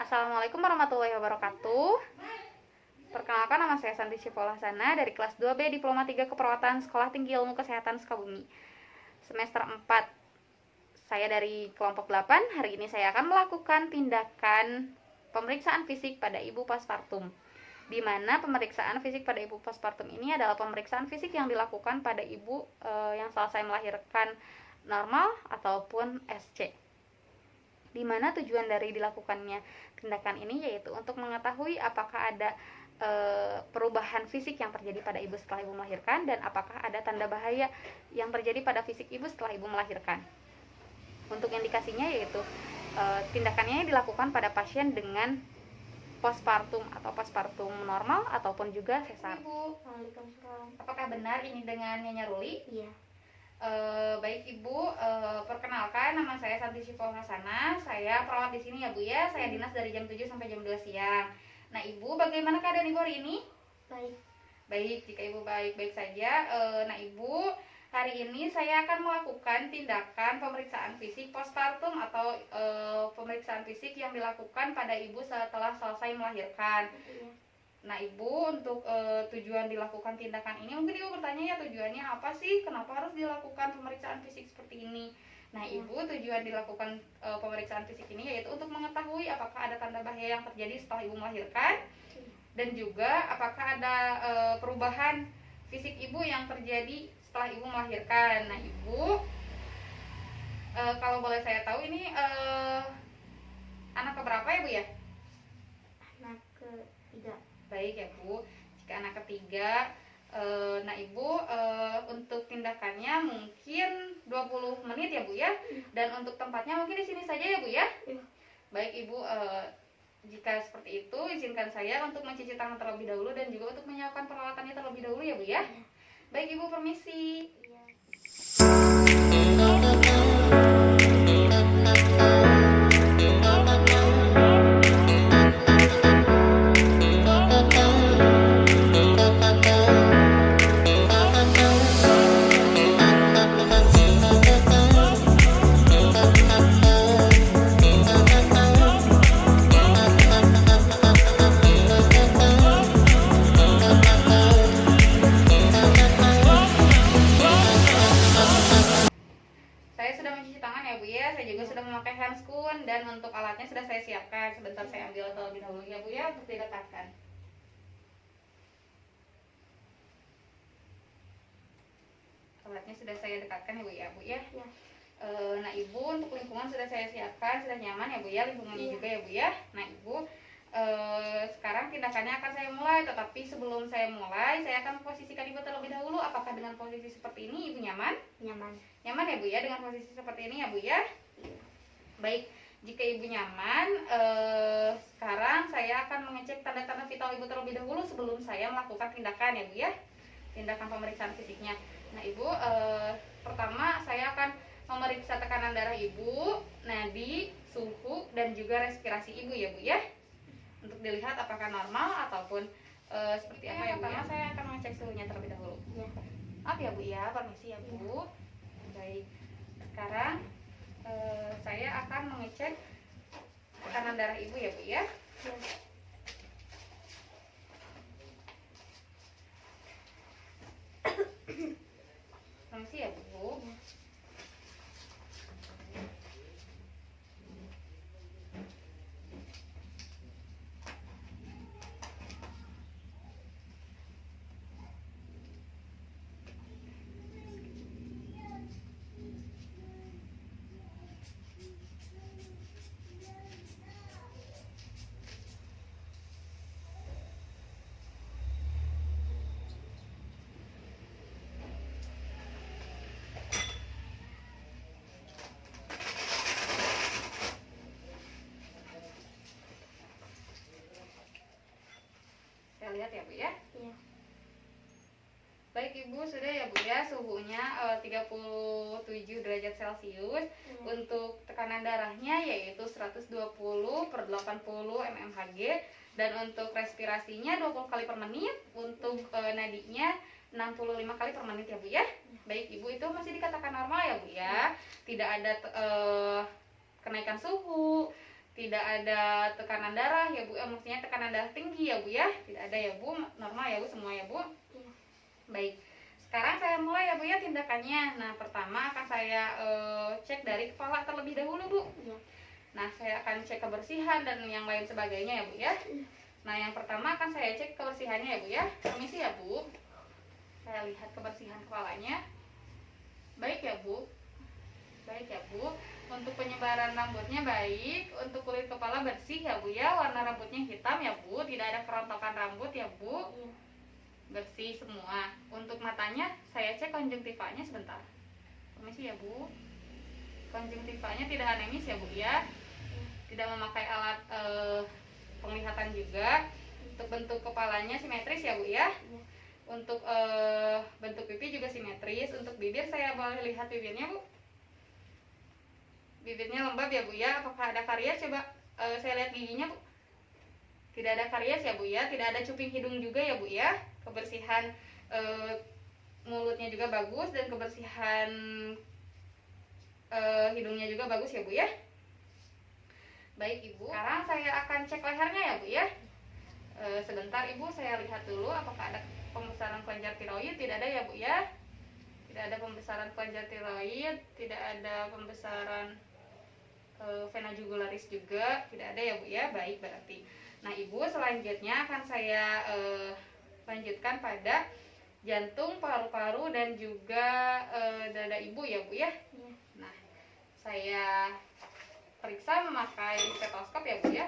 Assalamualaikum warahmatullahi wabarakatuh. Perkenalkan, nama saya Santi Cipolasana dari kelas 2B Diploma 3 Keperawatan Sekolah Tinggi Ilmu Kesehatan Sukabumi. Semester 4. Saya dari kelompok 8. Hari ini saya akan melakukan tindakan pemeriksaan fisik pada ibu postpartum. Di mana pemeriksaan fisik pada ibu postpartum ini adalah pemeriksaan fisik yang dilakukan pada ibu yang selesai melahirkan normal ataupun SC. Di mana tujuan dari dilakukannya tindakan ini yaitu untuk mengetahui apakah ada perubahan fisik yang terjadi pada ibu setelah ibu melahirkan dan apakah ada tanda bahaya yang terjadi pada fisik ibu setelah ibu melahirkan. Untuk indikasinya yaitu tindakannya dilakukan pada pasien dengan postpartum atau postpartum normal ataupun juga sesar. Ibu, Waalaikumsalam. Apakah benar ini dengan Nyonya Ruli? Iya. Baik Ibu, perkenalkan nama saya Santi Cipolasana. Saya perawat di sini ya Bu ya. Saya dinas dari jam 7 sampai jam 2 siang. Nah Ibu, bagaimana keadaan Ibu hari ini? Baik. Baik, jika Ibu baik-baik saja. Nah Ibu, hari ini saya akan melakukan tindakan pemeriksaan fisik postpartum atau pemeriksaan fisik yang dilakukan pada Ibu setelah selesai melahirkan. Iya. Nah Ibu, untuk tujuan dilakukan tindakan ini, mungkin Ibu bertanya ya tujuannya apa sih? Kenapa harus dilakukan pemeriksaan fisik seperti ini? Nah Ibu, tujuan dilakukan pemeriksaan fisik ini yaitu untuk mengetahui apakah ada tanda bahaya yang terjadi setelah Ibu melahirkan, dan juga apakah ada perubahan fisik Ibu yang terjadi setelah Ibu melahirkan. Nah Ibu, kalau boleh saya tahu ini anak keberapa ya Bu ya? Anak ketiga. Baik ya Bu, jika anak ketiga, nah Ibu, untuk tindakannya mungkin 20 menit ya Bu ya, dan untuk tempatnya mungkin di sini saja ya Bu ya. Iya. Baik Ibu, jika seperti itu izinkan saya untuk mencuci tangan terlebih dahulu dan juga untuk menyiapkan peralatannya terlebih dahulu ya Bu ya. Baik Ibu, permisi. Iya. Saya sudah mencuci tangan ya Bu ya, saya juga sudah memakai handscoon dan untuk alatnya sudah saya siapkan. Sebentar saya ambil terlebih dahulu ya Bu ya untuk didekatkan. Alatnya sudah saya dekatkan ya Bu ya. Iya. Nah Ibu, untuk lingkungan sudah saya siapkan, sudah nyaman ya Bu ya, lingkungannya juga ya Bu ya. Nah Ibu, sekarang tindakannya akan saya mulai, tetapi sebelum saya mulai saya akan posisikan Ibu terlebih dahulu. Apakah dengan posisi seperti ini Ibu nyaman? Nyaman. Nyaman ya Bu ya dengan posisi seperti ini ya Bu ya. Baik, jika Ibu nyaman, sekarang saya akan mengecek tanda-tanda vital Ibu terlebih dahulu sebelum saya melakukan tindakan ya Bu ya, tindakan pemeriksaan fisiknya. Nah Ibu, pertama saya akan memeriksa tekanan darah Ibu, nadi, suhu, dan juga respirasi Ibu ya Bu ya, untuk dilihat apakah normal ataupun seperti apa ya Bu. Pertama saya akan mengecek suhunya terlebih dahulu. Iya. Maaf ya Bu ya, permisi ya Bu. Baik, sekarang saya akan mengecek tekanan darah Ibu ya Bu ya. Iya. Permisi ya Bu. Saya lihat ya Bu ya. Iya. Baik Ibu, sudah ya Bu ya, suhunya 37 derajat Celcius. Untuk tekanan darahnya yaitu 120/80 mmHg, dan untuk respirasinya 20 kali per menit. Untuk nadinya 65 kali per menit ya Bu ya. Baik Ibu, itu masih dikatakan normal ya Bu ya. Tidak ada kenaikan suhu, tidak ada tekanan darah ya Bu, maksudnya tekanan darah tinggi ya Bu ya, tidak ada ya Bu, normal ya Bu semua ya Bu. Iya. Baik, sekarang saya mulai ya Bu ya tindakannya. Nah pertama akan saya cek dari kepala terlebih dahulu Bu. Iya. Nah saya akan cek kebersihan dan yang lain sebagainya ya Bu ya. Nah yang pertama akan saya cek kebersihannya ya Bu ya. Permisi ya Bu, saya lihat kebersihan kepalanya. Baik ya Bu, baik ya Bu. Untuk penyebaran rambutnya baik, untuk kulit kepala bersih ya Bu ya, warna rambutnya hitam ya Bu, tidak ada kerontokan rambut ya Bu, Iya. bersih semua. Untuk matanya saya cek konjungtivanya sebentar. Permisi ya Bu, konjungtivanya tidak anemis ya Bu ya, tidak memakai alat penglihatan juga. Untuk bentuk kepalanya simetris ya Bu ya. Iya. Untuk bentuk pipi juga simetris. Untuk bibir saya boleh lihat bibirnya Bu. Bibirnya lembab ya Bu ya. Apakah ada karies? Coba saya lihat giginya Bu. Tidak ada karies ya Bu ya. Tidak ada cuping hidung juga ya Bu ya. Kebersihan mulutnya juga bagus dan kebersihan hidungnya juga bagus ya Bu ya. Baik Ibu. Sekarang saya akan cek lehernya ya Bu ya. Sebentar Ibu, saya lihat dulu apakah ada pembesaran kelenjar tiroid. Tidak ada ya Bu ya. Tidak ada pembesaran kelenjar tiroid, tidak ada pembesaran vena jugularis juga, tidak ada ya Bu ya. Baik berarti. Nah Ibu, selanjutnya akan saya lanjutkan pada jantung, paru-paru dan juga dada Ibu ya Bu ya. Iya. Nah saya periksa memakai stetoskop ya Bu ya.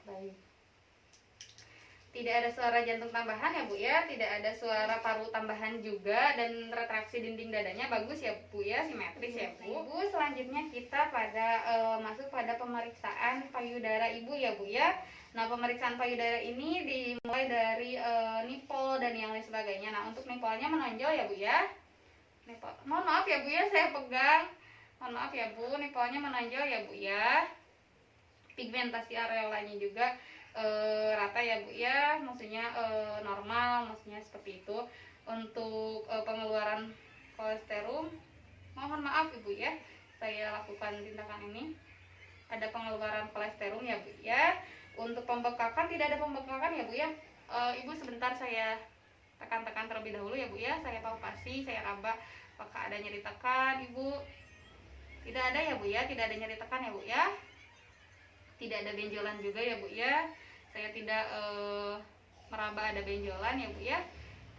Baik. Tidak ada suara jantung tambahan ya Bu ya, tidak ada suara paru tambahan juga, dan retraksi dinding dadanya bagus ya Bu ya, simetris ya Bu. Ibu, selanjutnya kita masuk pada pemeriksaan payudara Ibu ya Bu ya. Nah pemeriksaan payudara ini dimulai dari nipple dan yang lain sebagainya. Nah untuk nipplenya menonjol ya Bu ya. Mohon maaf ya Bu ya, saya pegang. Mohon maaf ya Bu, nipplenya menonjol ya Bu ya. Pigmentasi areolanya juga rata ya Bu ya, maksudnya normal, maksudnya seperti itu. Untuk pengeluaran kolesterum, mohon maaf Ibu ya, saya lakukan tindakan ini. Ada pengeluaran kolesterum ya Bu ya. Untuk pembekakan tidak ada pembekakan ya Bu ya. Ibu sebentar saya tekan-tekan terlebih dahulu ya Bu ya. Saya palpasi, saya raba apakah ada nyeri tekan Ibu. Tidak ada ya Bu ya, tidak ada nyeri tekan ya Bu ya. Tidak ada benjolan juga ya Bu ya. Saya tidak meraba ada benjolan ya Bu ya.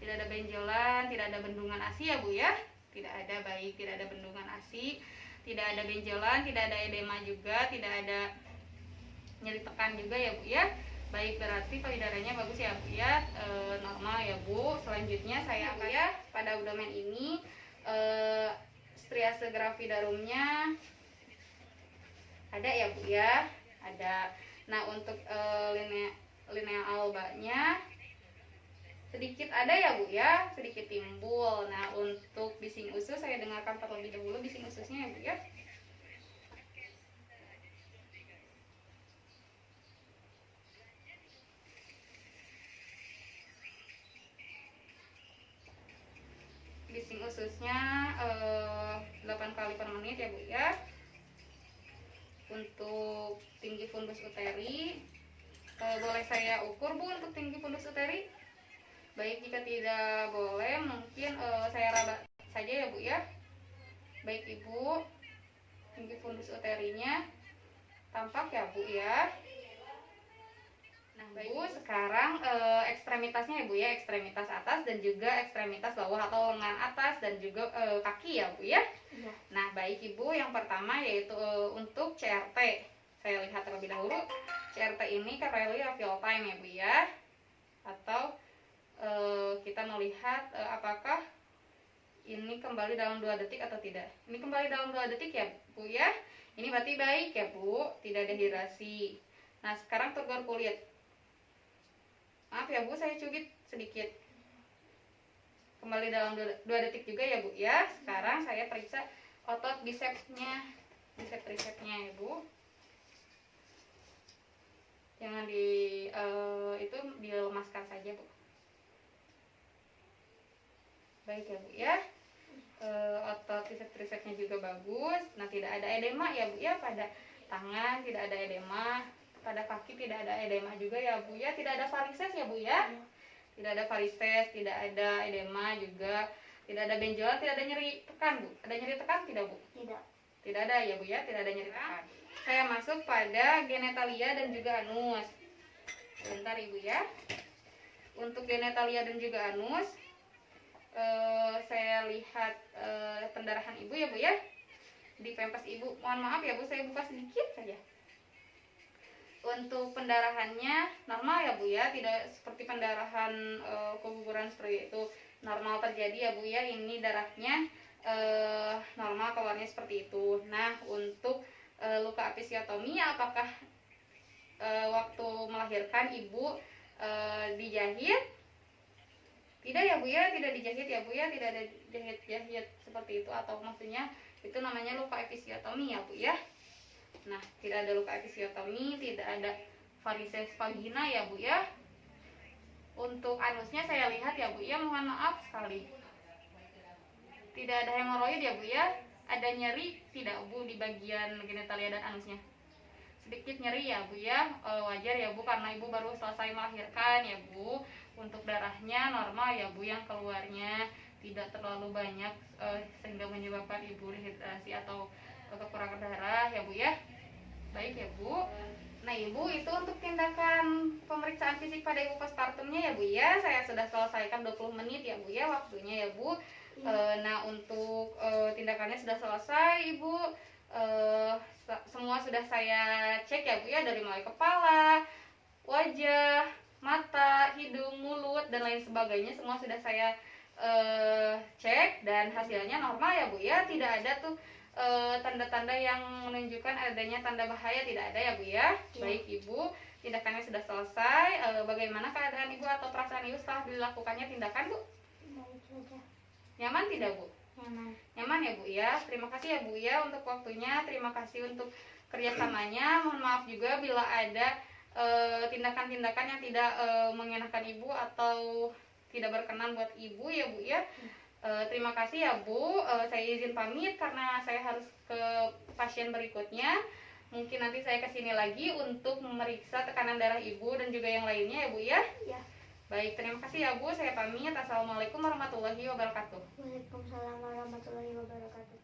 Tidak ada benjolan, tidak ada bendungan ASI ya Bu ya. Tidak ada, baik, tidak ada bendungan ASI, tidak ada benjolan, tidak ada edema juga, tidak ada nyeri tekan juga ya Bu ya. Baik, berarti payudaranya bagus ya Bu ya, normal ya Bu. Selanjutnya saya akan ya pada abdomen ini striase gravidarumnya ada ya Bu ya. Ada. Nah untuk linea albanya sedikit ada ya Bu ya, sedikit timbul. Nah untuk bising usus saya dengarkan terlebih dahulu bising ususnya ya Bu ya. Bising ususnya 8 kali per menit ya Bu ya. Untuk tinggi fundus uteri boleh saya ukur Bu untuk tinggi fundus uteri? Baik, jika tidak boleh mungkin saya raba saja ya Bu ya. Baik Ibu, tinggi fundus uterinya tampak ya Bu ya. Nah Bu, sekarang ekstremitasnya ya Bu ya, ekstremitas atas dan juga ekstremitas bawah atau lengan atas dan juga kaki ya Bu ya. Iya. Nah baik Ibu, yang pertama yaitu untuk CRT. Saya lihat terlebih dahulu. CRT ini Carelli real time ya Bu ya. Atau kita melihat apakah ini kembali dalam 2 detik atau tidak. Ini kembali dalam 2 detik ya Bu ya. Ini berarti baik ya Bu, tidak dehidrasi. Nah sekarang tegur kulit. Maaf ya Bu, saya cubit sedikit. Kembali dalam 2 detik juga ya Bu ya. Sekarang saya periksa otot bisepsnya. Resep-resepnya ya Bu. Jangan itu dilemaskan saja Bu. Baik ya Bu ya. Otot tricep-tricepnya juga bagus. Nah, tidak ada edema ya Bu ya, pada tangan tidak ada edema, pada kaki tidak ada edema juga ya Bu ya, tidak ada varises ya Bu ya. Tidak ada varises, tidak ada edema juga, tidak ada benjolan, tidak ada nyeri tekan Bu. Ada nyeri tekan tidak Bu? Tidak. Tidak ada ya Bu ya, tidak ada nyeri tekan. Saya masuk pada genitalia dan juga anus. Sebentar Ibu ya. Untuk genitalia dan juga anus, saya lihat pendarahan Ibu ya Bu ya. Di pempes Ibu, mohon maaf ya Bu, saya buka sedikit saja. Untuk pendarahannya normal ya Bu ya, tidak seperti pendarahan keguguran seperti itu. Normal terjadi ya Bu ya, ini darahnya normal keluarnya seperti itu. Nah, untuk luka episiotomi, apakah waktu melahirkan Ibu dijahit? Tidak ya Bu ya, tidak dijahit ya Bu ya, tidak ada jahit-jahit seperti itu, atau maksudnya itu namanya luka episiotomi ya Bu ya. Nah, tidak ada luka episiotomi, tidak ada varises vagina ya Bu ya. Untuk anusnya saya lihat ya Bu ya, mohon maaf sekali, tidak ada hemoroid ya Bu ya. Ada nyeri tidak Bu di bagian genitalia dan anusnya? Sedikit nyeri ya Bu ya, wajar ya Bu, karena Ibu baru selesai melahirkan ya Bu. Untuk darahnya normal ya Bu, yang keluarnya tidak terlalu banyak sehingga menyebabkan Ibu dehidrasi atau kekurangan darah ya Bu ya. Baik ya Bu. Nah Ibu, itu untuk tindakan pemeriksaan fisik pada Ibu postpartumnya ya Bu ya. Saya sudah selesaikan 20 menit ya Bu ya, waktunya ya Bu. Nah, untuk tindakannya sudah selesai Ibu. Semua sudah saya cek ya Bu ya, dari mulai kepala, wajah, mata, hidung, mulut, dan lain sebagainya, semua sudah saya cek, dan hasilnya normal ya Bu ya. Tidak ada tuh tanda-tanda yang menunjukkan adanya tanda bahaya, tidak ada ya Bu ya. Baik Ibu, tindakannya sudah selesai. Bagaimana keadaan Ibu atau perasaan Ibu setelah dilakukannya tindakan Bu? Baik saja. Nyaman tidak Bu? Nyaman. Nyaman ya Bu ya. Terima kasih ya Bu ya untuk waktunya, terima kasih untuk kerjasamanya. Mohon maaf juga bila ada tindakan-tindakan yang tidak mengenakan Ibu atau tidak berkenan buat Ibu ya Bu ya. Terima kasih ya Bu. Saya izin pamit karena saya harus ke pasien berikutnya. Mungkin nanti saya kesini lagi untuk memeriksa tekanan darah Ibu dan juga yang lainnya ya Bu ya. Ya. Baik, terima kasih ya Bu. Saya pamit. Assalamualaikum warahmatullahi wabarakatuh. Waalaikumsalam warahmatullahi wabarakatuh.